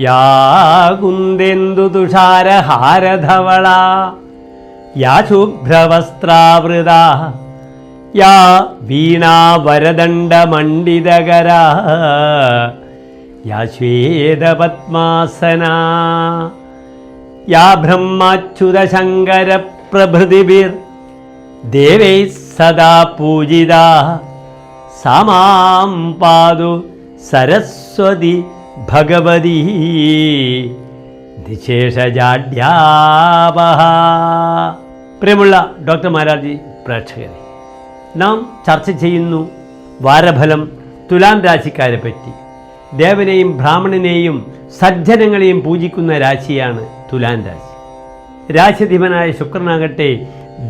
യാ കുന്ദേന്ദു തുഷാരഹാരധവള യാ ശുഭ്രവസ്ത്രാവൃത യാ വീണാവരദണ്ഡമണ്ഡിതകര യാ ശ്വേതപദ്മാസന യാ ബ്രഹ്മാച്യുതശങ്കരപ്രഭൃതിഭിർ ദേവൈ സദാ പൂജിത സാ മാം പാതു സരസ്വതി ഭഗവതി നിശേഷജാഡ്യാപഹ. പ്രിയമുള്ള ഡോക്ടർ മാരാർജി പ്രേക്ഷകരെ, നാം ചർച്ച ചെയ്യുന്നു വാരഫലം തുലാം രാശിക്കാരെ പറ്റി. ദേവനെയും ബ്രാഹ്മണനെയും സജ്ജനങ്ങളെയും പൂജിക്കുന്ന രാശിയാണ് തുലാം രാശി. രാശിധിപനായ ശുക്രനാകട്ടെ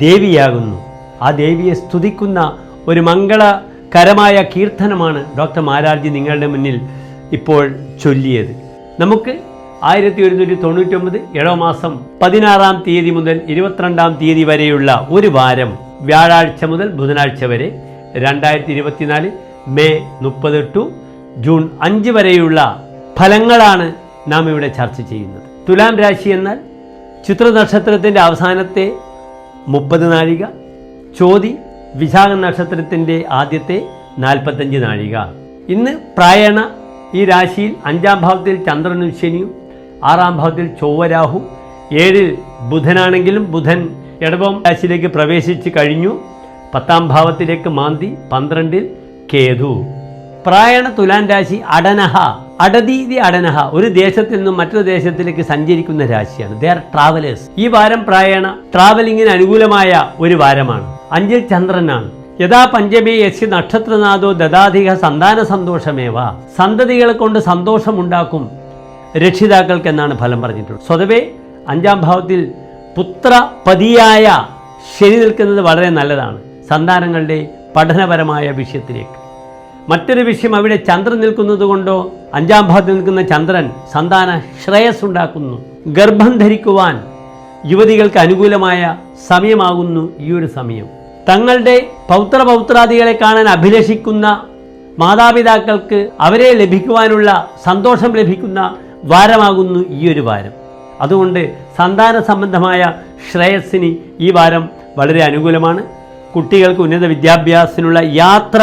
ദേവിയാകുന്നു. ആ ദേവിയെ സ്തുതിക്കുന്ന ഒരു മംഗളകരമായ കീർത്തനമാണ് ഡോക്ടർ മാരാർജി നിങ്ങളുടെ മുന്നിൽ ഇപ്പോൾ ചൊല്ലിയത്. നമുക്ക് 1199 ഇടവമാസം 16-ാം തീയതി മുതൽ 22-ാം തീയതി വരെയുള്ള ഒരു വാരം, വ്യാഴാഴ്ച മുതൽ ബുധനാഴ്ച വരെ 2024 മെയ് 30 ടു ജൂൺ 5 വരെയുള്ള ഫലങ്ങളാണ് നാം ഇവിടെ ചർച്ച ചെയ്യുന്നത്. തുലാം രാശി എന്നാൽ ചിത്ര നക്ഷത്രത്തിൻ്റെ അവസാനത്തെ 30 നാഴിക, ചോതി വിശാഖ നക്ഷത്രത്തിൻ്റെ ആദ്യത്തെ 45 നാഴിക. ഇന്ന് പ്രായണ ഈ രാശിയിൽ 5-ാം ഭാവത്തിൽ ചന്ദ്രനും ശനിയും, 6-ാം ഭാവത്തിൽ ചൊവ്വ രാഹു, 7-ൽ ബുധനാണെങ്കിലും ബുധൻ ഇടവം രാശിയിലേക്ക് പ്രവേശിച്ച് കഴിഞ്ഞു. 10-ാം ഭാവത്തിലേക്ക് മാന്തി, 12-ൽ കേതു. പ്രായണ തുലാം രാശി അടനഹ, അടതീതി അടനഹ, ഒരു ദേശത്തിൽ നിന്നും മറ്റൊരു ദേശത്തിലേക്ക് സഞ്ചരിക്കുന്ന രാശിയാണ്. They are travellers. ഈ വാരം പ്രായണ ട്രാവലിങ്ങിന് അനുകൂലമായ ഒരു വാരമാണ്. 5-ൽ ചന്ദ്രനാണ്. യഥാ പഞ്ചമേ യസ്യ നക്ഷത്രനാഥോ ദദാധിക സന്താന സന്തോഷമേവ, സന്തതികളെ കൊണ്ട് സന്തോഷമുണ്ടാക്കും രക്ഷിതാക്കൾക്ക് എന്നാണ് ഫലം പറഞ്ഞിട്ടുള്ളത്. സ്വതവേ 5-ാം ഭാവത്തിൽ പുത്രപതിയായ ശനി നിൽക്കുന്നത് വളരെ നല്ലതാണ്, സന്താനങ്ങളുടെ പഠനപരമായ വിഷയത്തിലേക്ക്. മറ്റൊരു വിഷയം, അവിടെ ചന്ദ്രൻ നിൽക്കുന്നത് കൊണ്ടോ 5-ാം ഭാവത്തിൽ നിൽക്കുന്ന ചന്ദ്രൻ സന്താന ശ്രേയസ് ഉണ്ടാക്കുന്നു. ഗർഭം ധരിക്കുവാൻ യുവതികൾക്ക് അനുകൂലമായ സമയമാകുന്നു ഈ ഒരു സമയം. തങ്ങളുടെ പൗത്രപൗത്രാദികളെ കാണാൻ അഭിലഷിക്കുന്ന മാതാപിതാക്കൾക്ക് അവരെ ലഭിക്കുവാനുള്ള സന്തോഷം ലഭിക്കുന്ന വാരമാകുന്നു ഈ ഒരു വാരം. അതുകൊണ്ട് സന്താന സംബന്ധമായ ശ്രേയസ്സിന് ഈ വാരം വളരെ അനുകൂലമാണ്. കുട്ടികൾക്ക് ഉന്നത വിദ്യാഭ്യാസത്തിനുള്ള യാത്ര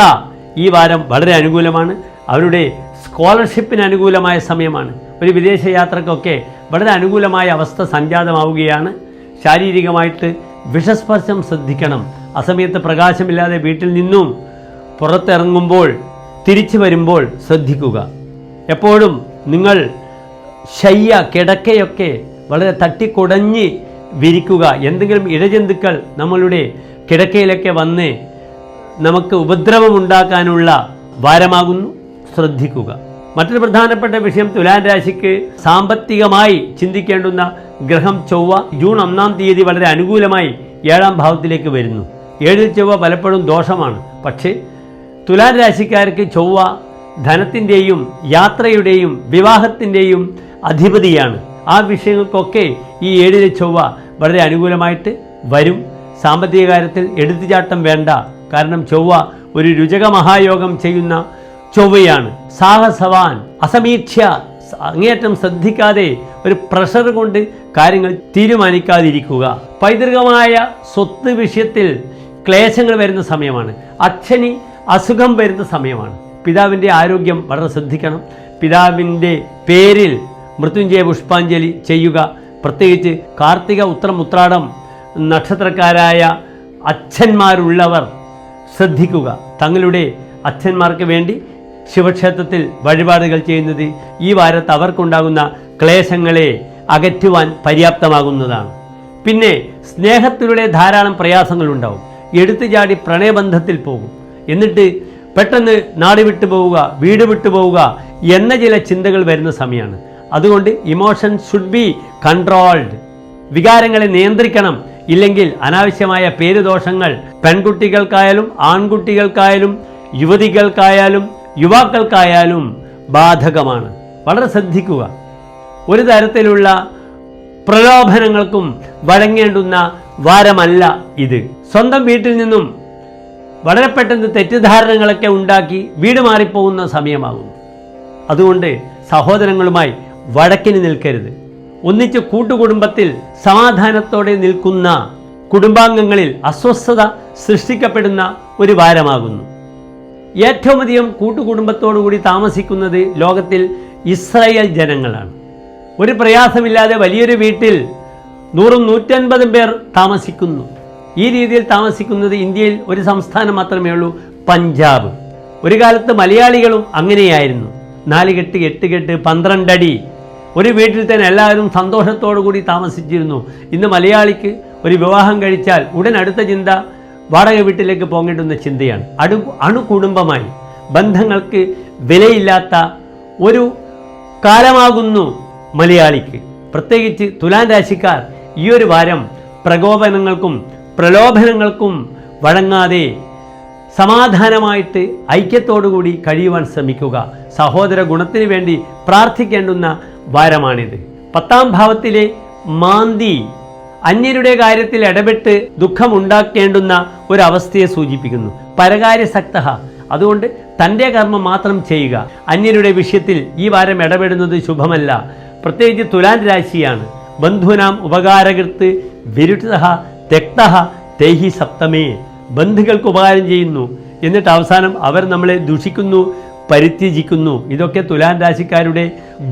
ഈ വാരം വളരെ അനുകൂലമാണ്. അവരുടെ സ്കോളർഷിപ്പിന് അനുകൂലമായ സമയമാണ്. ഒരു വിദേശ യാത്രക്കൊക്കെ വളരെ അനുകൂലമായ അവസ്ഥ സംജാതമാവുകയാണ്. ശാരീരികമായിട്ട് വിഷസ്പർശം ശ്രദ്ധിക്കണം. അസമയത്ത് പ്രകാശമില്ലാതെ വീട്ടിൽ നിന്നും പുറത്തിറങ്ങുമ്പോൾ തിരിച്ചു വരുമ്പോൾ ശ്രദ്ധിക്കുക. എപ്പോഴും നിങ്ങൾ ശയ്യ കിടക്കയൊക്കെ വളരെ തട്ടിക്കുടഞ്ഞ് വിരിക്കുക. എന്തെങ്കിലും ഇഴജന്തുക്കൾ നമ്മളുടെ കിടക്കയിലൊക്കെ വന്ന് നമുക്ക് ഉപദ്രവമുണ്ടാക്കാനുള്ള വാരമാകുന്നു, ശ്രദ്ധിക്കുക. മറ്റൊരു പ്രധാനപ്പെട്ട വിഷയം, തുലാം രാശിക്ക് സാമ്പത്തികമായി ചിന്തിക്കേണ്ടുന്ന ഗ്രഹം ചൊവ്വ ജൂൺ 1-ാം തീയതി വളരെ അനുകൂലമായി 7-ാം ഭാവത്തിലേക്ക് വരുന്നു. 7-ൽ ചൊവ്വ പലപ്പോഴും ദോഷമാണ്. പക്ഷേ തുലാം രാശിക്കാർക്ക് ചൊവ്വ ധനത്തിൻ്റെയും യാത്രയുടെയും വിവാഹത്തിൻ്റെയും അധിപതിയാണ്. ആ വിഷയങ്ങൾക്കൊക്കെ ഈ 7-ലെ ചൊവ്വ വളരെ അനുകൂലമായിട്ട് വരും. സാമ്പത്തിക കാര്യത്തിൽ എടുത്തുചാട്ടം വേണ്ട. കാരണം ചൊവ്വ ഒരു രുചക മഹായോഗം ചെയ്യുന്ന ചൊവ്വയാണ്. സാഹസവാൻ, അസമീക്ഷ്യ, അങ്ങേയറ്റം ശ്രദ്ധിക്കാതെ ഒരു പ്രഷർ കൊണ്ട് കാര്യങ്ങൾ തീരുമാനിക്കാതിരിക്കുക. പൈതൃകമായ സ്വത്ത് വിഷയത്തിൽ ക്ലേശങ്ങൾ വരുന്ന സമയമാണ്. അച്ഛന് അസുഖം വരുന്ന സമയമാണ്. പിതാവിൻ്റെ ആരോഗ്യം വളരെ ശ്രദ്ധിക്കണം. പിതാവിൻ്റെ പേരിൽ മൃത്യുഞ്ജയ പുഷ്പാഞ്ജലി ചെയ്യുക. പ്രത്യേകിച്ച് കാർത്തിക, ഉത്രം, ഉത്രാടം നക്ഷത്രക്കാരായ അച്ഛന്മാരുള്ളവർ ശ്രദ്ധിക്കുക. തങ്ങളുടെ അച്ഛന്മാർക്ക് വേണ്ടി ശിവക്ഷേത്രത്തിൽ വഴിപാടുകൾ ചെയ്യുന്നത് ഈ വാരത്ത് അവർക്കുണ്ടാകുന്ന ക്ലേശങ്ങളെ അകറ്റുവാൻ പര്യാപ്തമാകുന്നതാണ്. പിന്നെ സ്നേഹത്തിലൂടെ ധാരാളം പ്രയാസങ്ങളുണ്ടാവും. എടുത്തുചാടി പ്രണയബന്ധത്തിൽ പോകും. എന്നിട്ട് പെട്ടെന്ന് നാട് വിട്ടു പോവുക, വീട് വിട്ടു പോവുക എന്ന ചില ചിന്തകൾ വരുന്ന സമയമാണ്. അതുകൊണ്ട് ഇമോഷൻ ഷുഡ് ബി കൺട്രോൾഡ്. വികാരങ്ങളെ നിയന്ത്രിക്കണം. ഇല്ലെങ്കിൽ അനാവശ്യമായ പേരുദോഷങ്ങൾ പെൺകുട്ടികൾക്കായാലും ആൺകുട്ടികൾക്കായാലും യുവതികൾക്കായാലും യുവാക്കൾക്കായാലും ബാധകമാണ്. വളരെ ശ്രദ്ധിക്കുക. ഒരു തരത്തിലുള്ള പ്രലോഭനങ്ങൾക്കും വഴങ്ങേണ്ടുന്ന വാരമല്ല ഇത്. സ്വന്തം വീട്ടിൽ നിന്നും വളരെ പെട്ടെന്ന് തെറ്റിദ്ധാരണകളൊക്കെ ഉണ്ടാക്കി വീട് മാറിപ്പോകുന്ന സമയമാകുന്നു. അതുകൊണ്ട് സഹോദരങ്ങളുമായി വഴക്കിന് നിൽക്കരുത്. ഒന്നിച്ച് കൂട്ടുകുടുംബത്തിൽ സമാധാനത്തോടെ നിൽക്കുന്ന കുടുംബാംഗങ്ങളിൽ അസ്വസ്ഥത സൃഷ്ടിക്കപ്പെടുന്ന ഒരു വാരമാകുന്നു. ഏറ്റവും അധികം കൂട്ടുകുടുംബത്തോടുകൂടി താമസിക്കുന്നത് ലോകത്തിൽ ഇസ്രായേൽ ജനങ്ങളാണ്. ഒരു പ്രയാസമില്ലാതെ വലിയൊരു വീട്ടിൽ 100-150 പേർ താമസിക്കുന്നു. ഈ രീതിയിൽ താമസിക്കുന്നത് ഇന്ത്യയിൽ ഒരു സംസ്ഥാനം മാത്രമേ ഉള്ളൂ, പഞ്ചാബ്. ഒരു കാലത്ത് മലയാളികളും അങ്ങനെയായിരുന്നു. 4 കെട്ട് 8 കെട്ട് 12 അടി ഒരു വീട്ടിൽ തന്നെ എല്ലാവരും സന്തോഷത്തോടു കൂടി താമസിച്ചിരുന്നു. ഇന്ന് മലയാളിക്ക് ഒരു വിവാഹം കഴിച്ചാൽ ഉടൻ അടുത്ത ചിന്ത വാടക വീട്ടിലേക്ക് പോകേണ്ടുന്ന ചിന്തയാണ്. അണുകുടുംബമായി ബന്ധങ്ങൾക്ക് വിലയില്ലാത്ത ഒരു കാലമാകുന്നു മലയാളിക്ക്. പ്രത്യേകിച്ച് തുലാം രാശിക്കാർ ഈ ഒരു വാരം പ്രകോപനങ്ങൾക്കും പ്രലോഭനങ്ങൾക്കും വഴങ്ങാതെ സമാധാനമായിട്ട് ഐക്യത്തോടുകൂടി കഴിയുവാൻ ശ്രമിക്കുക. സഹോദര ഗുണത്തിന് വേണ്ടി പ്രാർത്ഥിക്കേണ്ടുന്ന വാരമാണിത്. 10ാം ഭാവത്തിലെ മാന്തി അന്യരുടെ കാര്യത്തിൽ ഇടപെട്ട് ദുഃഖമുണ്ടാക്കേണ്ടുന്ന ഒരവസ്ഥയെ സൂചിപ്പിക്കുന്നു. പരകാര്യസക്ത, അതുകൊണ്ട് തൻ്റെ കർമ്മം മാത്രം ചെയ്യുക. അന്യരുടെ വിഷയത്തിൽ ഈ വാരം ഇടപെടുന്നത് ശുഭമല്ല. പ്രത്യേകിച്ച് തുലാൻ രാശിയാണ്. ബന്ധൂനാം ഉപകാരകൃത്ത് വിരുദ്ധ തെക്ത തേഹി സപ്തമേ. ബന്ധുക്കൾക്ക് ഉപകാരം ചെയ്യുന്നു, എന്നിട്ട് അവസാനം അവർ നമ്മളെ ദുഷിക്കുന്നു, പരിത്യജിക്കുന്നു. ഇതൊക്കെ തുലാൻ രാശിക്കാരുടെ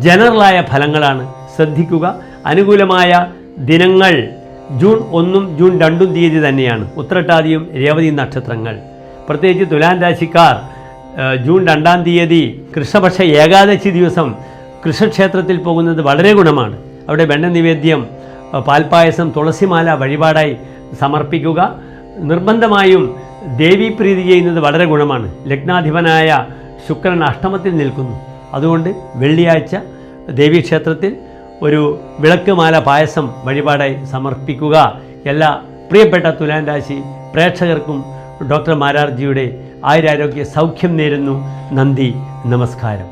ജനറലായ ഫലങ്ങളാണ്. ശ്രദ്ധിക്കുക. അനുകൂലമായ ദിനങ്ങൾ ജൂൺ 1-ഉം ജൂൺ 2-ഉം തീയതി തന്നെയാണ്. ഉത്രട്ടാതിയും രേവതിയും നക്ഷത്രങ്ങൾ. പ്രത്യേകിച്ച് തുലാൻ രാശിക്കാർ ജൂൺ 2-ാം തീയതി കൃഷ്ണപക്ഷ ഏകാദശി ദിവസം കൃഷ്ണക്ഷേത്രത്തിൽ പോകുന്നത് വളരെ ഗുണമാണ്. അവിടെ വെണ്ണ നിവേദ്യം, പാൽപ്പായസം, തുളസിമാല വഴിപാടായി സമർപ്പിക്കുക. നിർബന്ധമായും ദേവീപ്രീതി ചെയ്യുന്നത് വളരെ ഗുണമാണ്. ലഗ്നാധിപനായ ശുക്രൻ അഷ്ടമത്തിൽ നിൽക്കുന്നു. അതുകൊണ്ട് വെള്ളിയാഴ്ച ദേവീക്ഷേത്രത്തിൽ ഒരു വിളക്കുമാല പായസം വഴിപാടായി സമർപ്പിക്കുക. എല്ലാ പ്രിയപ്പെട്ട തുലാൻ രാശി പ്രേക്ഷകർക്കും ഡോക്ടർ മാരാർജിയുടെ ആയുരാരോഗ്യ സൗഖ്യം നേരുന്നു. നന്ദി, നമസ്കാരം.